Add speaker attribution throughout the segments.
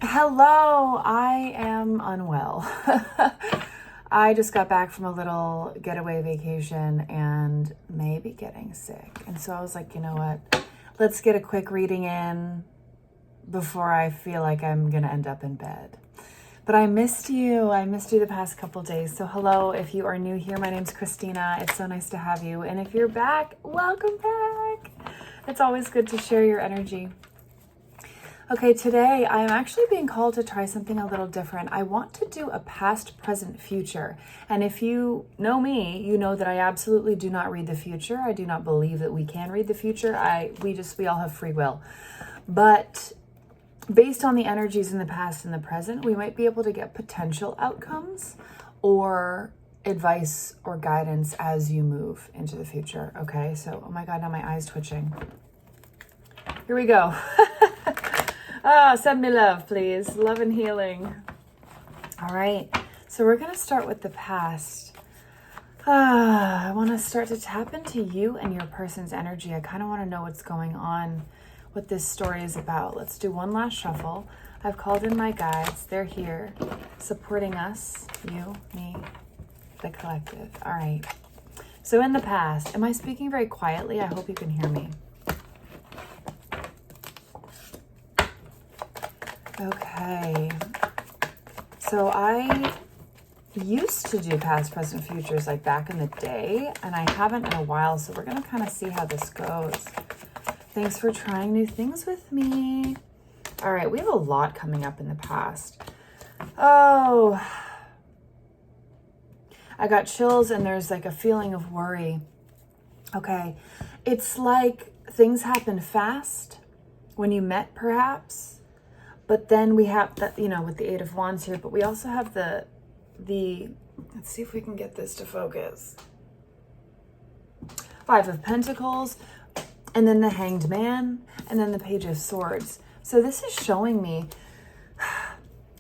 Speaker 1: Hello, I am unwell. I just got back from a little getaway vacation and maybe getting sick. And so I was like, you know what? Let's get a quick reading in before I feel like I'm going to end up in bed. But I missed you. I missed you the past couple days. So hello, if you are new here, my name's Christina. It's so nice to have you. And if you're back, welcome back. It's always good to share your energy. Okay, today I am actually being called to try something a little different. I want to do a past, present, future. And if you know me, you know that I absolutely do not read the future. I do not believe that we can read the future. We all have free will. But based on the energies in the past and the present, we might be able to get potential outcomes or advice or guidance as you move into the future. Okay, so, oh my God, now my eye's twitching. Here we go. Send me love, please. Love and healing. All right. So we're going to start with the past. I want to start to tap into you and your person's energy. I kind of want to know what's going on, what this story is about. Let's do one last shuffle. I've called in my guides. They're here supporting us, you, me, the collective. All right. So in the past, am I speaking very quietly? I hope you can hear me. Okay, so I used to do past, present, futures like back in the day, and I haven't in a while, so we're going to kind of see how this goes. Thanks for trying new things with me. All right, we have a lot coming up in the past. Oh, I got chills and there's like a feeling of worry. Okay, it's like things happen fast when you met perhaps. But then we have that, with the Eight of Wands here, but we also have the, let's see if we can get this to focus. Five of Pentacles, and then the Hanged Man, and then the Page of Swords. So this is showing me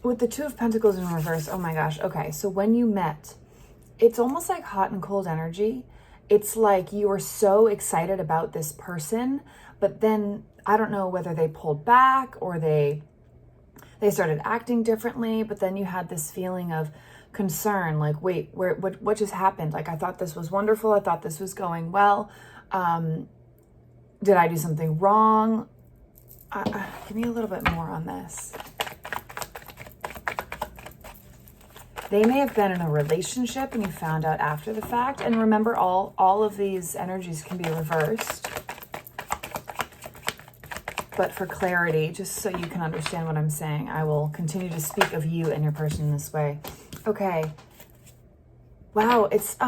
Speaker 1: with the Two of Pentacles in reverse. Oh my gosh. Okay. So when you met, it's almost like hot and cold energy. It's like you were so excited about this person, but then I don't know whether they pulled back or they started acting differently, but then you had this feeling of concern, like, wait, what just happened? Like, I thought this was wonderful. I thought this was going well. Did I do something wrong? Give me a little bit more on this. They may have been in a relationship and you found out after the fact. And remember, all of these energies can be reversed. But for clarity, just so you can understand what I'm saying, I will continue to speak of you and your person in this way. Okay. Wow, it's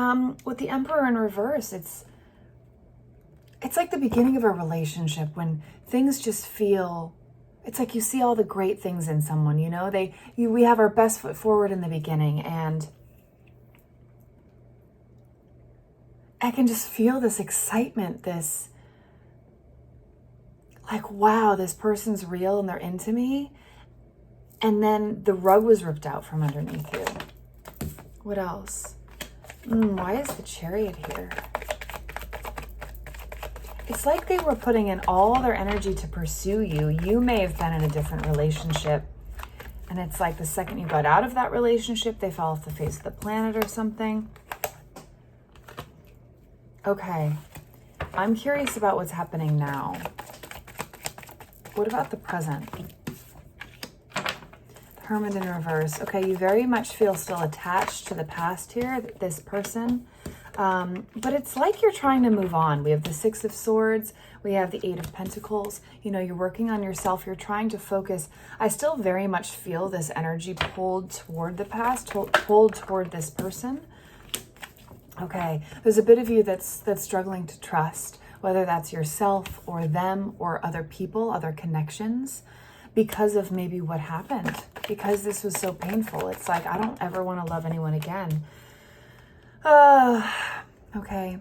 Speaker 1: with the Emperor in reverse, it's like the beginning of a relationship when things just feel, it's like you see all the great things in someone, we have our best foot forward in the beginning, and I can just feel this excitement, this like, wow, this person's real and they're into me. And then the rug was ripped out from underneath you. What else? Why is the Chariot here? It's like they were putting in all their energy to pursue you. You may have been in a different relationship. And it's like the second you got out of that relationship, they fell off the face of the planet or something. Okay. I'm curious about what's happening now. What about the present? Hermit in reverse. Okay, you very much feel still attached to the past here, this person. But it's like you're trying to move on. We have the Six of Swords. We have the Eight of Pentacles. You're working on yourself. You're trying to focus. I still very much feel this energy pulled toward the past, pulled toward this person. Okay, there's a bit of you that's struggling to trust, whether that's yourself or them or other people, other connections, because of maybe what happened, because this was so painful. It's like, I don't ever want to love anyone again. Okay.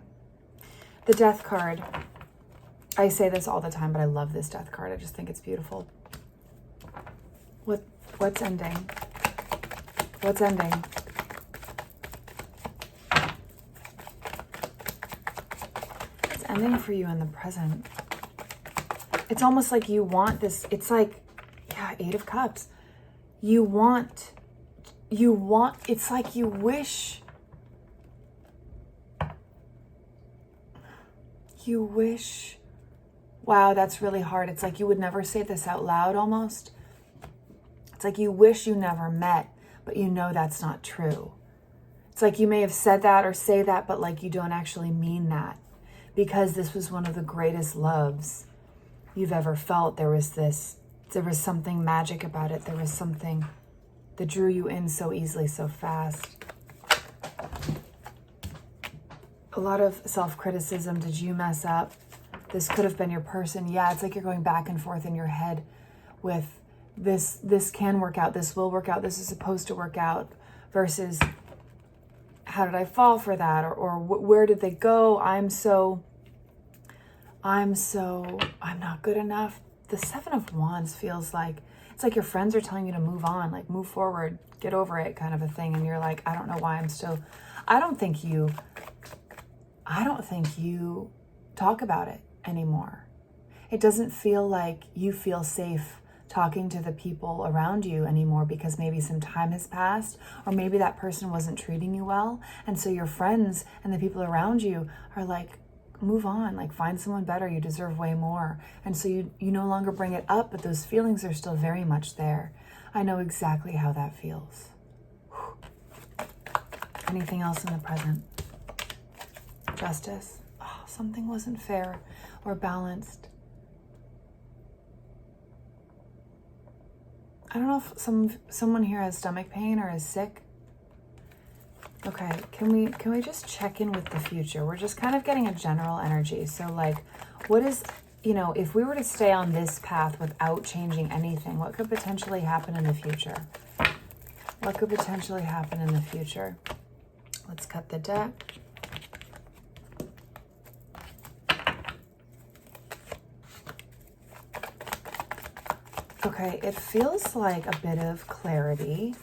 Speaker 1: The Death card. I say this all the time, but I love this Death card. I just think it's beautiful. What's ending? What's ending? It's ending for you in the present. It's almost like you want this. It's like, yeah, Eight of Cups. You want, it's like you wish, wow, that's really hard. It's like you would never say this out loud almost. It's like you wish you never met, but you know that's not true. It's like you may have said that or say that, but like you don't actually mean that, because this was one of the greatest loves you've ever felt. There was something magic about it. There was something that drew you in so easily, so fast. A lot of self-criticism. Did you mess up? This could have been your person. Yeah, it's like you're going back and forth in your head with this can work out, this will work out, this is supposed to work out, versus how did I fall for that? Or where did they go? I'm not good enough. The Seven of Wands feels like, it's like your friends are telling you to move on, like move forward, get over it kind of a thing. And you're like, I don't know why I'm still, I don't think you talk about it anymore. It doesn't feel like you feel safe talking to the people around you anymore, because maybe some time has passed, or maybe that person wasn't treating you well. And so your friends and the people around you are like, move on, like find someone better, you deserve way more. And so you no longer bring it up, but those feelings are still very much there. I know exactly how that feels. Anything else in the present? Justice. Oh, something wasn't fair or balanced. I don't know if someone here has stomach pain or is sick. Okay, can we just check in with the future? We're just kind of getting a general energy. So like, what is, if we were to stay on this path without changing anything, what could potentially happen in the future? What could potentially happen in the future? Let's cut the deck. Okay, it feels like a bit of clarity,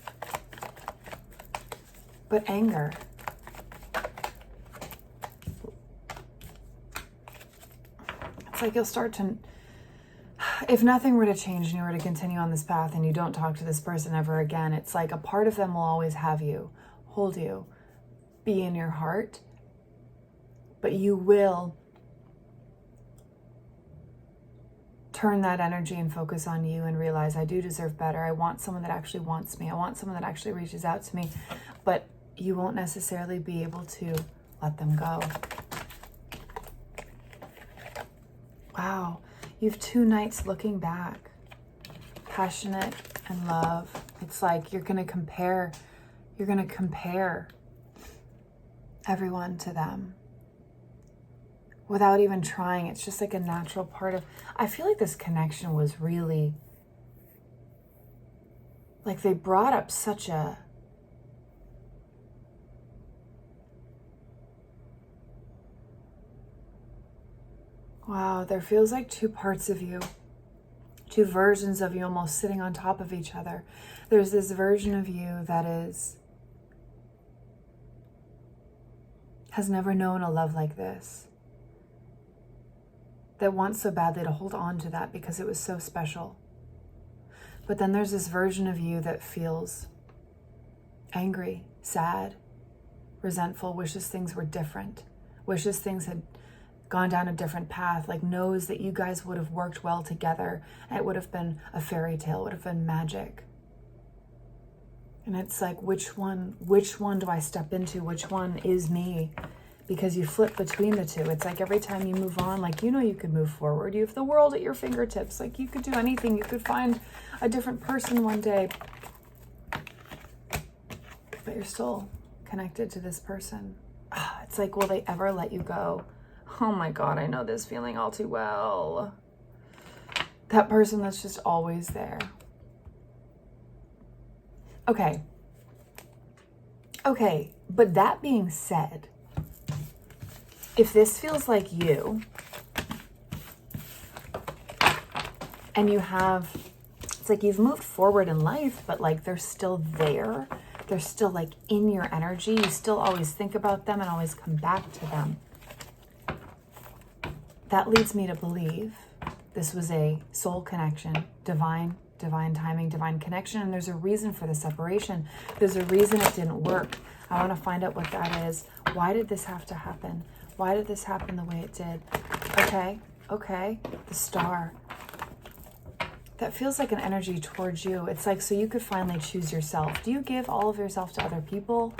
Speaker 1: but anger. It's like you'll start to, if nothing were to change and you were to continue on this path and you don't talk to this person ever again, it's like a part of them will always have you, hold you, be in your heart, but you will turn that energy and focus on you and realize, I do deserve better. I want someone that actually wants me. I want someone that actually reaches out to me, but you won't necessarily be able to let them go. Wow. You have two knights looking back, passionate and love. It's like you're going to compare everyone to them without even trying. It's just like a natural part of, I feel like this connection was really, like they brought up such a, wow, there feels like two parts of you, two versions of you almost sitting on top of each other. There's this version of you that has never known a love like this, that wants so badly to hold on to that because it was so special. But then there's this version of you that feels angry, sad, resentful, wishes things were different, wishes things had gone down a different path, like knows that you guys would have worked well together and it would have been a fairy tale, would have been magic. And it's like, which one do I step into? Which one is me? Because you flip between the two. It's like every time you move on, like, you could move forward. You have the world at your fingertips. Like you could do anything. You could find a different person one day. But you're still connected to this person. It's like, will they ever let you go? Oh my God, I know this feeling all too well. That person that's just always there. Okay, but that being said, if this feels like you, and you have, it's like you've moved forward in life, but like they're still there. They're still like in your energy. You still always think about them and always come back to them. That leads me to believe this was a soul connection, divine divine timing, divine connection, and there's a reason for the separation. There's a reason it didn't work. I want to find out what that is. Why did this have to happen? Why did this happen the way it did? Okay, the Star. That feels like an energy towards you. It's like, so you could finally choose yourself. Do you give all of yourself to other people?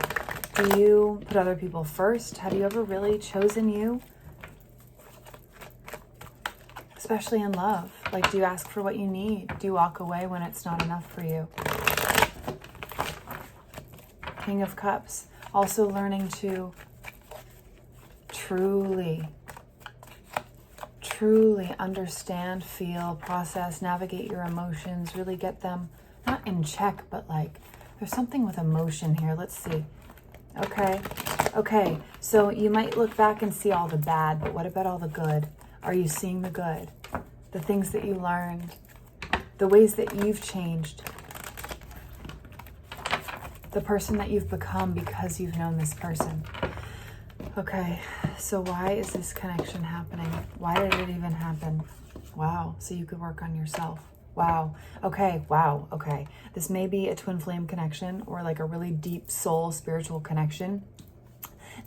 Speaker 1: Do you put other people first? Have you ever really chosen you? Especially in love. Like, do you ask for what you need? Do you walk away when it's not enough for you? King of Cups. Also learning to truly understand, feel, process, navigate your emotions, really get them not in check, but like there's something with emotion here. Let's see. Okay, so you might look back and see all the bad, but what about all the good? Are you seeing the good? The things that you learned, the ways that you've changed, the person that you've become because you've known this person. Okay, so why is this connection happening? Why did it even happen? Wow, so you could work on yourself. Wow, okay. This may be a twin flame connection or like a really deep soul spiritual connection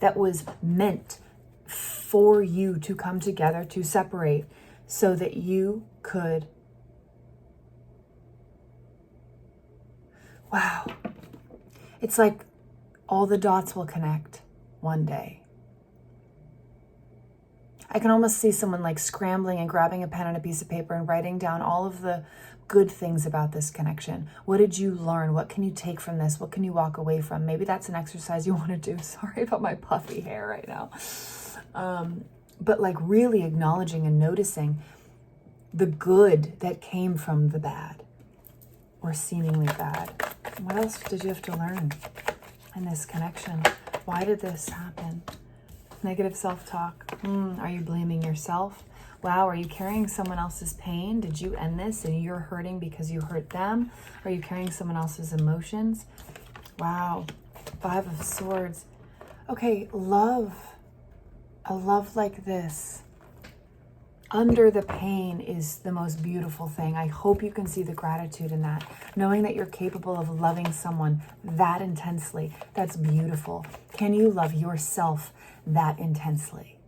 Speaker 1: that was meant for you to come together, to separate, so that you could... Wow. It's like all the dots will connect one day. I can almost see someone like scrambling and grabbing a pen and a piece of paper and writing down all of the good things about this connection. What did you learn? What can you take from this? What can you walk away from? Maybe that's an exercise you want to do. Sorry about my puffy hair right now. But like really acknowledging and noticing the good that came from the bad or seemingly bad. What else did you have to learn in this connection? Why did this happen? Negative self-talk. Are you blaming yourself? Wow, are you carrying someone else's pain? Did you end this and you're hurting because you hurt them? Are you carrying someone else's emotions? Wow, 5 of Swords. Okay, love. A love like this, under the pain, is the most beautiful thing. I hope you can see the gratitude in that. Knowing that you're capable of loving someone that intensely, that's beautiful. Can you love yourself that intensely?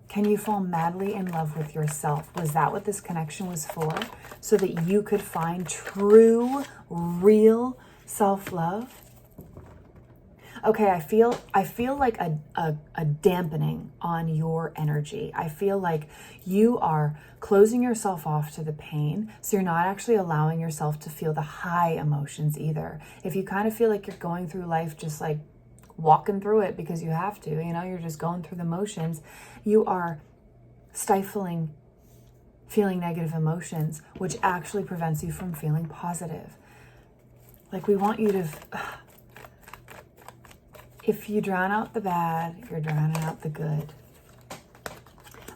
Speaker 1: Can you fall madly in love with yourself? Was that what this connection was for? So that you could find true, real self-love? Okay, I feel like a dampening on your energy. I feel like you are closing yourself off to the pain, so you're not actually allowing yourself to feel the high emotions either. If you kind of feel like you're going through life just like walking through it because you have to, you know, you're just going through the motions, you are stifling feeling negative emotions, which actually prevents you from feeling positive. Like, we want you to... If you drown out the bad, you're drowning out the good.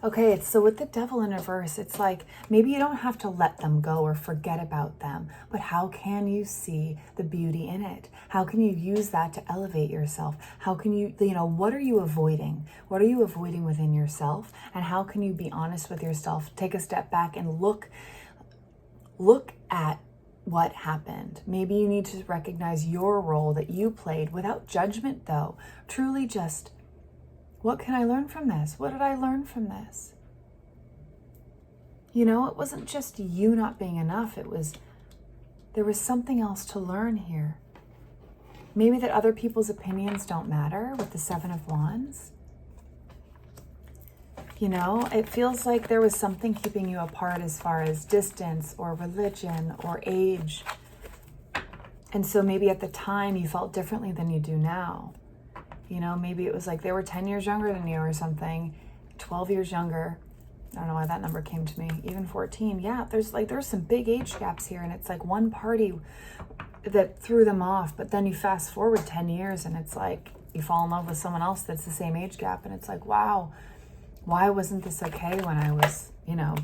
Speaker 1: Okay, so with the Devil in reverse, it's like maybe you don't have to let them go or forget about them, but how can you see the beauty in it? How can you use that to elevate yourself? How can you, what are you avoiding? What are you avoiding within yourself? And how can you be honest with yourself? Take a step back and look at what happened. Maybe you need to recognize your role that you played without judgment, though. Truly just, what can I learn from this? What did I learn from this? It wasn't just you not being enough. There was something else to learn here. Maybe that other people's opinions don't matter with the 7 of Wands. It feels like there was something keeping you apart as far as distance or religion or age. And so maybe at the time you felt differently than you do now. Maybe it was like they were 10 years younger than you or something, 12 years younger. I don't know why that number came to me. Even 14. Yeah, there's some big age gaps here. And it's like one party that threw them off. But then you fast forward 10 years and it's like you fall in love with someone else that's the same age gap. And it's like, wow. Why wasn't this okay when I was,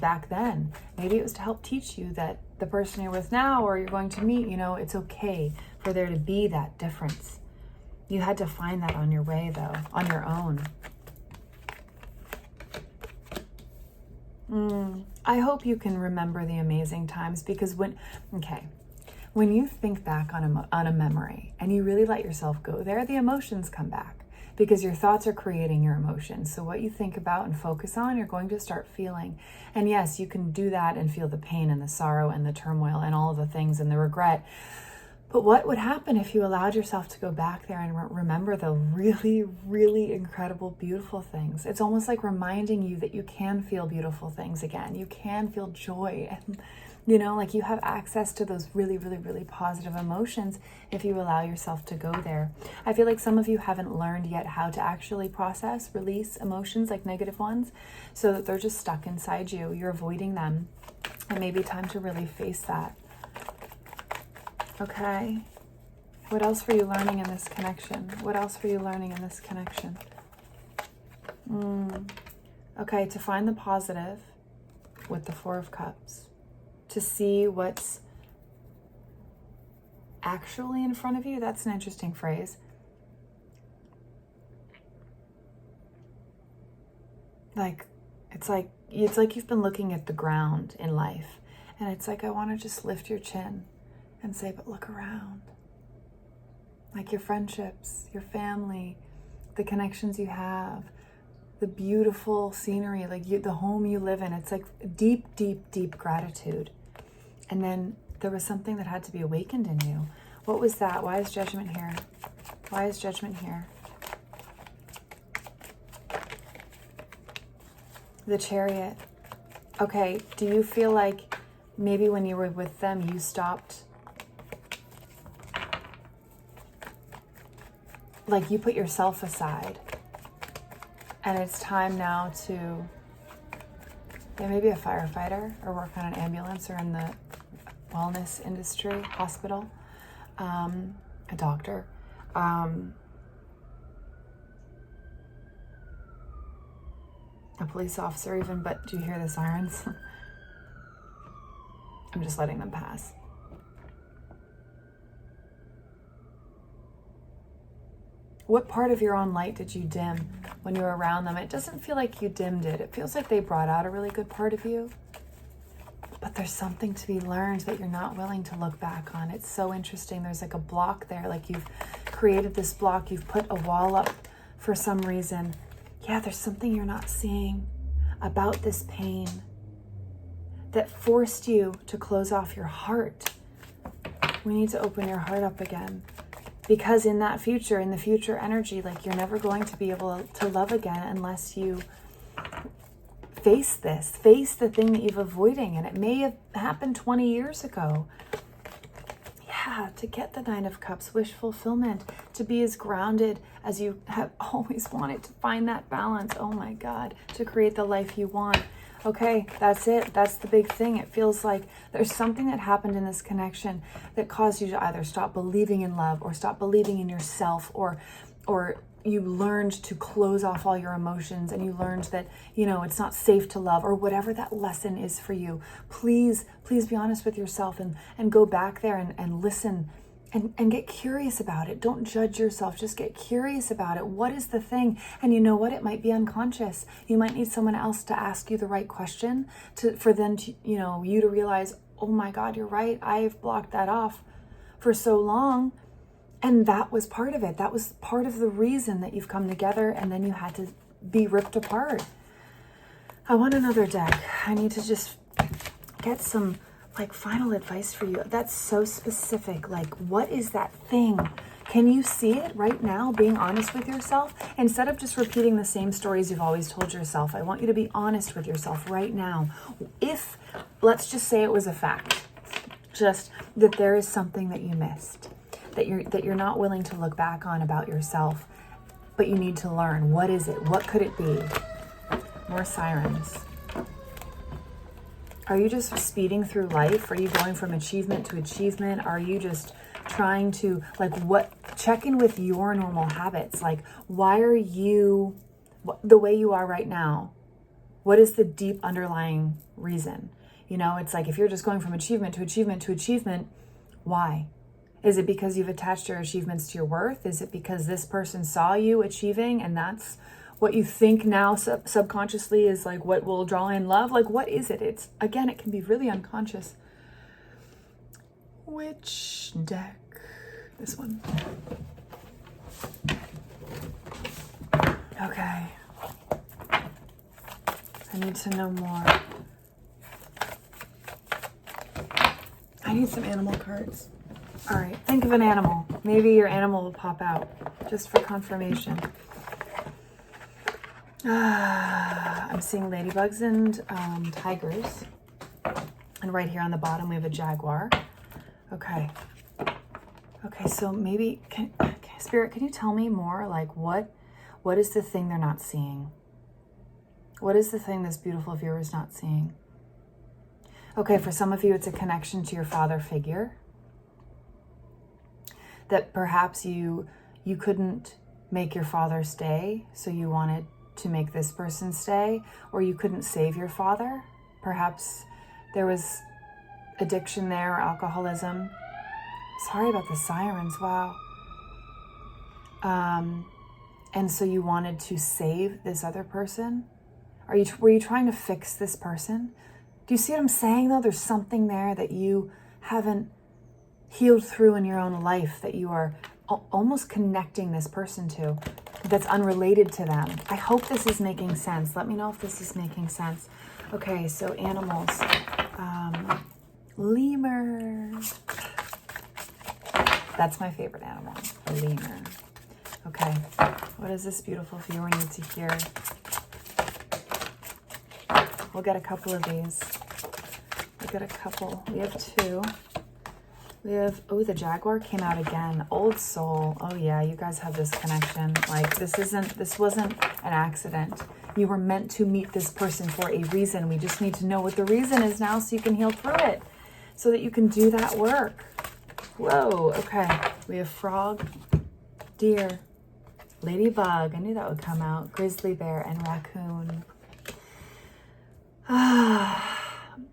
Speaker 1: back then? Maybe it was to help teach you that the person you're with now or you're going to meet, it's okay for there to be that difference. You had to find that on your way, though, on your own. I hope you can remember the amazing times, because when you think back on a memory and you really let yourself go there, the emotions come back, because your thoughts are creating your emotions. So what you think about and focus on, you're going to start feeling. And yes, you can do that and feel the pain and the sorrow and the turmoil and all of the things and the regret. But what would happen if you allowed yourself to go back there and remember the really, really incredible, beautiful things? It's almost like reminding you that you can feel beautiful things again. You can feel joy. And, like you have access to those really, really, really positive emotions if you allow yourself to go there. I feel like some of you haven't learned yet how to actually process, release emotions, like negative ones, so that they're just stuck inside you. You're avoiding them. It may be time to really face that. Okay, what else were you learning in this connection? What else were you learning in this connection? Okay, to find the positive with the Four of Cups, to see what's actually in front of you. That's an interesting phrase. It's like you've been looking at the ground in life, and it's like, I want to just lift your chin and say, but look around. Like your friendships, your family, the connections you have, the beautiful scenery, like the home you live in. It's like deep, deep, deep gratitude. And then there was something that had to be awakened in you. What was that? Why is Judgment here? Why is Judgment here? The Chariot. Okay, do you feel like maybe when you were with them, you stopped? Like you put yourself aside, and it's time now to maybe a firefighter or work on an ambulance or in the wellness industry, hospital, a doctor, a police officer even, but do you hear the sirens? I'm just letting them pass. What part of your own light did you dim when you were around them? It doesn't feel like you dimmed it. It feels like they brought out a really good part of you. But there's something to be learned that you're not willing to look back on. It's so interesting. There's like a block there. Like you've created this block. You've put a wall up for some reason. Yeah, there's something you're not seeing about this pain that forced you to close off your heart. We need to open your heart up again. Because in the future energy, like you're never going to be able to love again unless you face the thing that you've avoiding. And it may have happened 20 years ago. Yeah, to get the Nine of Cups, wish fulfillment, to be as grounded as you have always wanted, to find that balance. Oh my God, to create the life you want. Okay, that's it. That's the big thing. It feels like there's something that happened in this connection that caused you to either stop believing in love or stop believing in yourself, or you learned to close off all your emotions, and you learned that, it's not safe to love, or whatever that lesson is for you. Please be honest with yourself and go back there and listen and get curious about it. Don't judge yourself. Just get curious about it. What is the thing? And you know what? It might be unconscious. You might need someone else to ask you the right question for them to, you to realize, oh my God, you're right. I've blocked that off for so long. And that was part of it. That was part of the reason that you've come together, and then you had to be ripped apart. I want another deck. I need to just get some final advice for you. That's so specific. What is that thing? Can you see it right now? Being honest with yourself instead of just repeating the same stories you've always told yourself. I want you to be honest with yourself right now. If, let's just say it was a fact, just that there is something that you missed, that you're not willing to look back on about yourself, but you need to learn. What is it? What could it be? More sirens. Are you just speeding through life? Are you going from achievement to achievement? Are you just trying to, check in with your normal habits? Why are you the way you are right now? What is the deep underlying reason? It's like if you're just going from achievement to achievement to achievement, why? Is it because you've attached your achievements to your worth? Is it because this person saw you achieving and that's what you think now subconsciously is like what will draw in love. Like, what is it? It's, again, it can be really unconscious. Which deck? This one. Okay. I need to know more. I need some animal cards. All right, think of an animal. Maybe your animal will pop out, just for confirmation. I'm seeing ladybugs and tigers. And right here on the bottom, we have a jaguar. Okay. Okay, so maybe, Spirit, can you tell me more? Like, what is the thing they're not seeing? What is the thing this beautiful viewer is not seeing? Okay, for some of you, it's a connection to your father figure. That perhaps you couldn't make your father stay, so you wanted to make this person stay, or you couldn't save your father. Perhaps there was addiction there, or alcoholism. Sorry about the sirens, wow. And so you wanted to save this other person? Were you trying to fix this person? Do you see what I'm saying, though? There's something there that you haven't healed through in your own life, that you are almost connecting this person to, that's unrelated to them. I hope this is making sense. Let me know if this is making sense. Okay, so animals. Lemur. That's my favorite animal, a lemur. Okay, what does this beautiful viewer need to hear? We'll get a couple of these. We'll get a couple. We have two. We have, oh, the jaguar came out again. Old soul. Oh yeah, you guys have this connection. Like, this wasn't an accident. You were meant to meet this person for a reason. We just need to know what the reason is now so you can heal through it, so that you can do that work. Whoa, okay. We have frog, deer, ladybug. I knew that would come out. Grizzly bear and raccoon.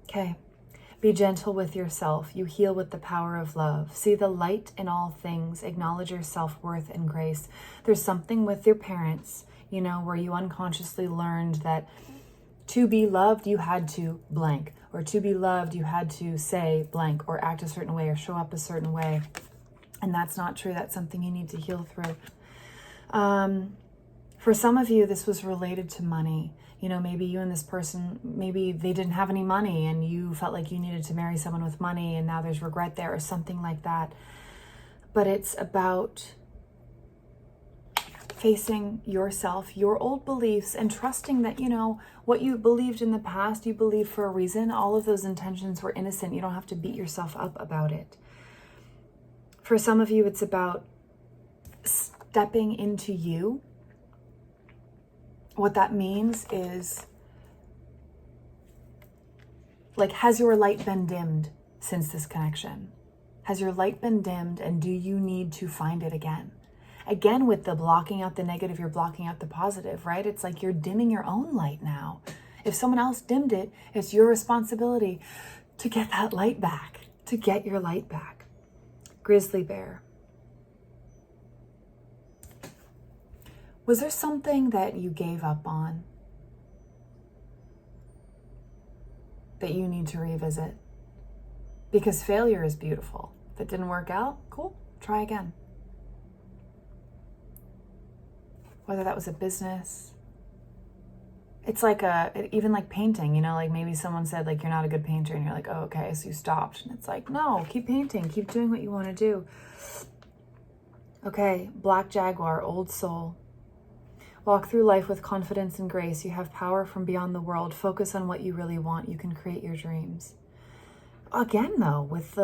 Speaker 1: Okay. Be gentle with yourself. You heal with the power of love. See the light in all things. Acknowledge your self-worth and grace. There's something with your parents, you know, where you unconsciously learned that to be loved, you had to blank. Or to be loved, you had to say blank, or act a certain way, or show up a certain way. And that's not true. That's something you need to heal through. For some of you, this was related to money. You know, maybe you and this person, maybe they didn't have any money and you felt like you needed to marry someone with money, and now there's regret there or something like that. But it's about facing yourself, your old beliefs, and trusting that, you know, what you believed in the past, you believe for a reason. All of those intentions were innocent. You don't have to beat yourself up about it. For some of you, it's about stepping into you. What that means is, like, has your light been dimmed since this connection? Has your light been dimmed, and do you need to find it again? Again, with the blocking out the negative, you're blocking out the positive, right? It's like you're dimming your own light now. If someone else dimmed it, it's your responsibility to get that light back, to get your light back. Grizzly bear. Was there something that you gave up on that you need to revisit? Because failure is beautiful. If it didn't work out, cool, try again. Whether that was a business. It's like even like painting, you know, like maybe someone said like, you're not a good painter, and you're like, oh, okay, so you stopped. And it's like, no, keep painting, keep doing what you want to do. Okay, black jaguar, old soul. Walk through life with confidence and grace. You have power from beyond the world. Focus on what you really want. You can create your dreams. Again, though, with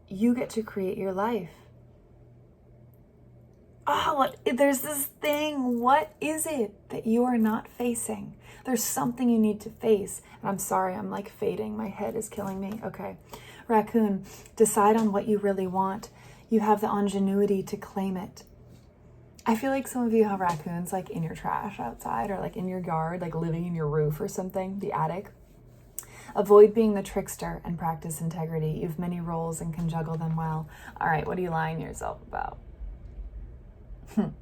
Speaker 1: you get to create your life. Oh, there's this thing. What is it that you are not facing? There's something you need to face. And I'm sorry, I'm like fading. My head is killing me. Okay. Raccoon, decide on what you really want. You have the ingenuity to claim it. I feel like some of you have raccoons like in your trash outside, or like in your yard, like living in your roof or something, the attic. Avoid being the trickster and practice integrity. You have many roles and can juggle them well. All right, what are you lying to yourself about? All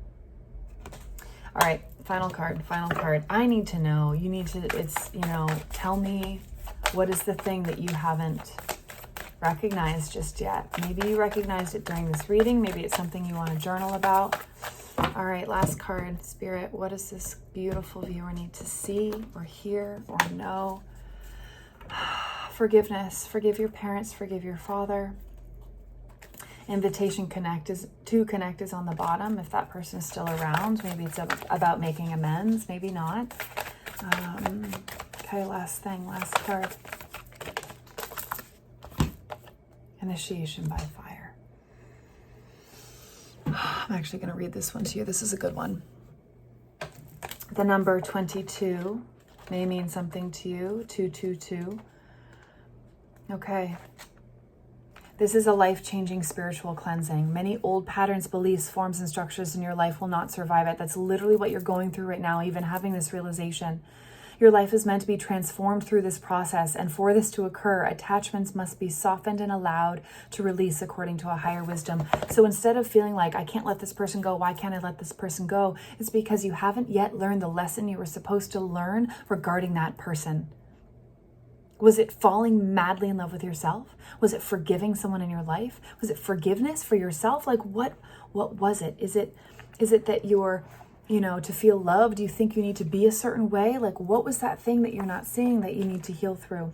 Speaker 1: right, Final card, final card. I need to know. You need to, it's, you know, tell me what is the thing that you haven't recognized just yet. Maybe you recognized it during this reading. Maybe it's something you want to journal about. All right, last card, Spirit. What does this beautiful viewer need to see or hear or know? Forgiveness. Forgive your parents. Forgive your father. Invitation to connect is on the bottom. If that person is still around, maybe it's about making amends. Maybe not. Okay, last thing, last card. Initiation by fire. I'm actually going to read this one to you. This is a good one. The number 22 may mean something to you. 222. Okay. This is a life-changing spiritual cleansing. Many old patterns, beliefs, forms, and structures in your life will not survive it. That's literally what you're going through right now, even having this realization. Your life is meant to be transformed through this process, and for this to occur, attachments must be softened and allowed to release according to a higher wisdom. So instead of feeling like, I can't let this person go, why can't I let this person go? It's because you haven't yet learned the lesson you were supposed to learn regarding that person. Was it falling madly in love with yourself? Was it forgiving someone in your life? Was it forgiveness for yourself? Like what was it? Is it that you're, you know, to feel loved, do you think you need to be a certain way? Like what was that thing that you're not seeing that you need to heal through?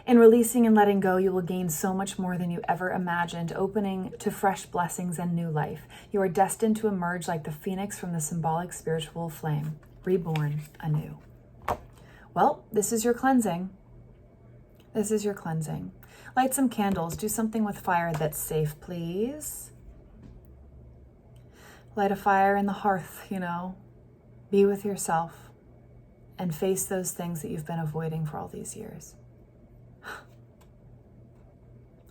Speaker 1: In releasing and letting go, you will gain so much more than you ever imagined, opening to fresh blessings and new life. You are destined to emerge like the phoenix from the symbolic spiritual flame, reborn anew. Well, this is your cleansing. This is your cleansing. Light some candles. Do something with fire that's safe, please. Light a fire in the hearth, you know. Be with yourself and face those things that you've been avoiding for all these years.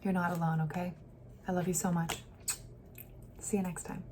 Speaker 1: You're not alone, okay? I love you so much. See you next time.